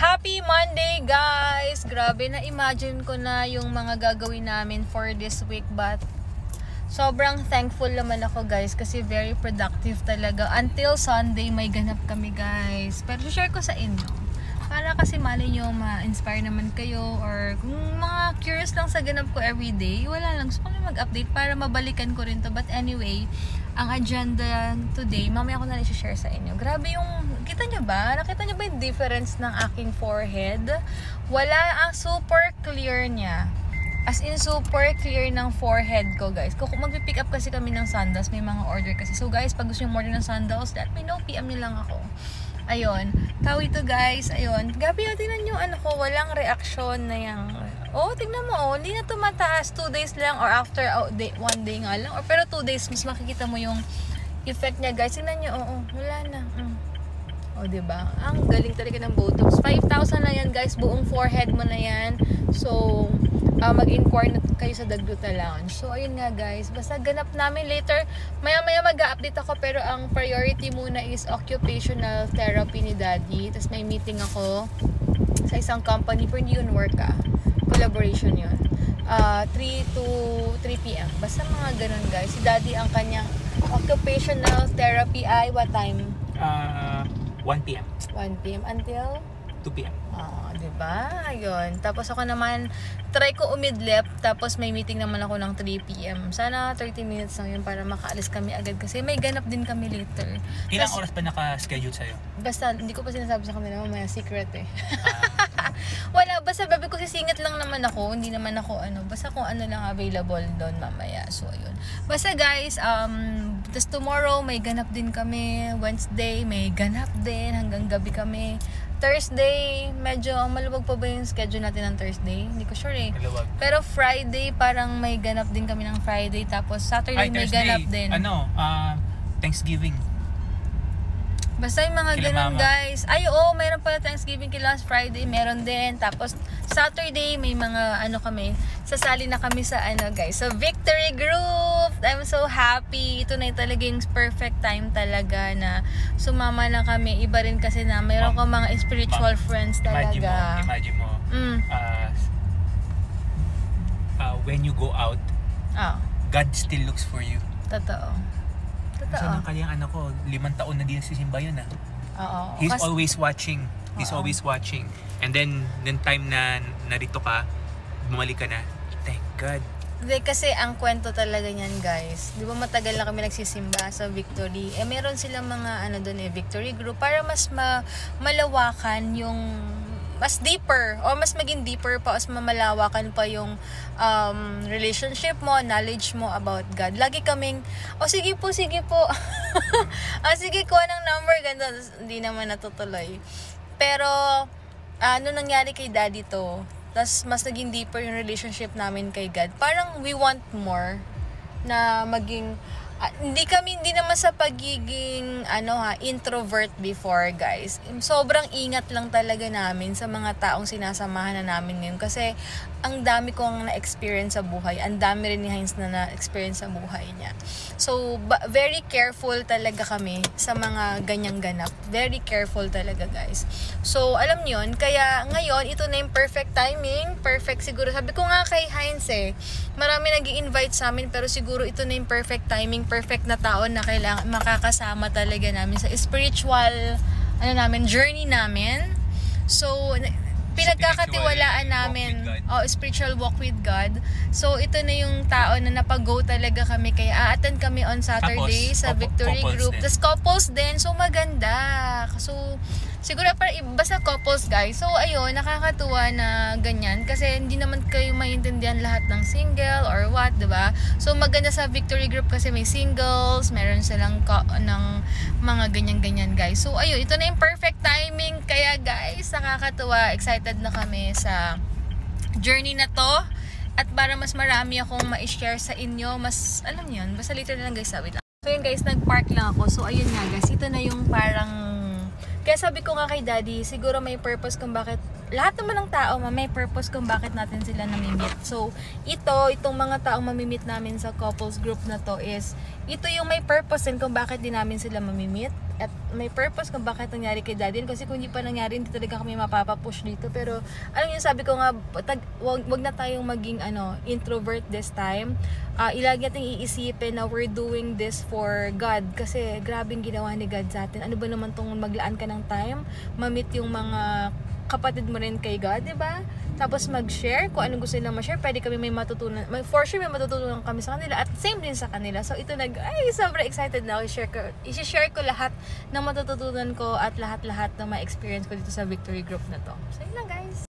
Happy Monday, guys! Grabe, na-imagine ko na yung mga gagawin namin for this week, but sobrang thankful naman ako, guys, kasi very productive talaga. Until Sunday, may ganap kami, guys. Pero share ko sa inyo. Para kasi mali nyo, ma-inspire naman kayo, or kung mga curious lang sa ganap ko everyday, wala lang. So, kung mag-update para mabalikan ko rin to. But anyway, ang agenda today, mamaya ko na rin share sa inyo. Grabe yung, kita nyo ba? Nakita nyo ba yung difference ng aking forehead? Wala, ang super clear niya. As in, super clear ng forehead ko, guys. Kung mag-pick up kasi kami ng sandals, may mga order kasi. So, guys, pag gusto nyo order ng sandals, let me know, PM nyo lang ako. Ayun. Tao ito, guys. Ayun. Gabi, tingnan nyo, ano ko, walang reaksyon na yung... Oh, tingnan mo, oh, hindi na tumataas. 2 days lang or after 1 day nga lang. Or, pero 2 days, mas makikita mo yung effect niya, guys. Tingnan nyo, wala na. O, diba? Ang galing talaga ng Botox. 5,000 na yan, guys. Buong forehead mo na yan. So, mag-inquire na kayo sa Dagduta Lounge. So, ayun nga, guys. Basta ganap namin later. Maya-maya mag-update ako. Pero ang priority muna is occupational therapy ni Daddy. Tapos may meeting ako sa isang company. Pero hindi yun work, collaboration yun. 3 to 3 p.m. Basta mga ganun, guys. Si Daddy ang kanyang occupational therapy ay what time? 1 p.m. 1 p.m. until? 2 p.m. Diba? Ayun. Tapos ako naman, try ko umidlip. Tapos may meeting naman ako ng 3 p.m. Sana 30 minutes lang yun para makaalis kami agad. Kasi may ganap din kami later. Ilang oras pa naka-schedule sa'yo? Basta, hindi ko pa sinasabi sa kanila. Mamaya, secret eh. Wala, basta babi ko sisingit lang naman ako. Hindi naman ako basta kung ano lang available doon mamaya. So, ayun. Basta guys, tas tomorrow may ganap din kami. Wednesday may ganap din. Hanggang gabi kami. Thursday, medyo maluwag pa ba yung schedule natin ng Thursday? Hindi ko sure eh. Maluwag. Pero Friday, parang may ganap din kami ng Friday. Tapos Saturday may ganap din. Thanksgiving. Basta yung mga ganun, guys. Ay, mayroon pala Thanksgiving last Friday. Meron din. Tapos, Saturday, may mga, kami. Sasali na kami sa, guys. Sa Victory Group. I'm so happy. Ito na talaga yung perfect time talaga na sumama na kami. Iba rin kasi na mayroon ko mga spiritual friends talaga. Imagine mo. When you go out, God still looks for you. Totoo. Kasi ng kanyang anak ko, 5 taon na din nagsisimba yun Oo. He's always watching. He's always watching. And then time na narito ka, bumalik ka na. Thank God. Kasi ang kwento talaga niyan, guys. Di ba matagal na kami nagsisimba sa Victory. Meron silang mga doon Victory Group para mas malawakan yung mas deeper o mas maging deeper pa, mas mamalawakan pa yung relationship mo, knowledge mo about God. Lagi kaming, sige po. Sige, kuha ng number, ganda. Hindi naman natutuloy. Pero, nangyari kay Daddy to, tas mas naging deeper yung relationship namin kay God. Parang we want more na maging, hindi naman sa pagiging introvert before, guys. Sobrang ingat lang talaga namin sa mga taong sinasamahan na namin ngayon kasi ang dami kong na-experience sa buhay. Ang dami rin ni Heinz na na-experience sa buhay niya. So, very careful talaga kami sa mga ganyang ganap. Very careful talaga, guys. So, alam niyo yun. Kaya ngayon, ito na yung perfect timing. Perfect siguro. Sabi ko nga kay Heinz marami nag-i-invite sa amin pero siguro ito na yung perfect timing, perfect na taon na kailangan makakasama talaga namin sa spiritual journey namin. So, pinagkakatiwalaan namin spiritual walk with God. So ito na yung tao na napag-go talaga kami kaya a-attend kami on Saturday sa Victory Group. Tapos couples din. So maganda. So siguro basta couples, guys. So ayun, nakakatuwa na ganyan kasi hindi naman kayo maintindihan lahat ng single or what, diba? So maganda sa Victory Group kasi may singles, meron silang ng mga ganyan-ganyan, guys. So ayun, ito na yung perfect timing kaya, guys, nakakatuwa. Excited na kami sa journey na to. At para mas marami akong ma-share sa inyo, mas, alam niyo yun, basta later na lang, guys, sabi lang. So yun, guys, nag-park lang ako. So ayun nga, guys, ito na yung parang, kaya sabi ko nga kay Daddy, siguro may purpose kung bakit, lahat naman ng tao, may purpose kung bakit natin sila namimit. So itong mga taong mamimit namin sa couples group na to is, ito yung may purpose din kung bakit din namin sila mamimit. at may purpose kung bakit nangyari kay Daddy. Kasi kung hindi pa nangyari, hindi talaga kami mapapapush dito. Pero, alam niyo, sabi ko nga, wag na tayong maging introvert this time. Ilagi natin iisipin na we're doing this for God. Kasi, grabing ginawa ni God sa atin. Ano ba naman tong maglaan ka ng time, ma-meet yung mga kapatid mo rin kay God, diba? Tapos mag-share kung anong gusto nila ma-share. Pwede kami may matutunan. For sure, may matutunan kami sa kanila. At same din sa kanila. So, ito sobrang excited na ako. I-share ko lahat ng matututunan ko at lahat-lahat ng ma-experience ko dito sa Victory Group na to. So, yun lang guys.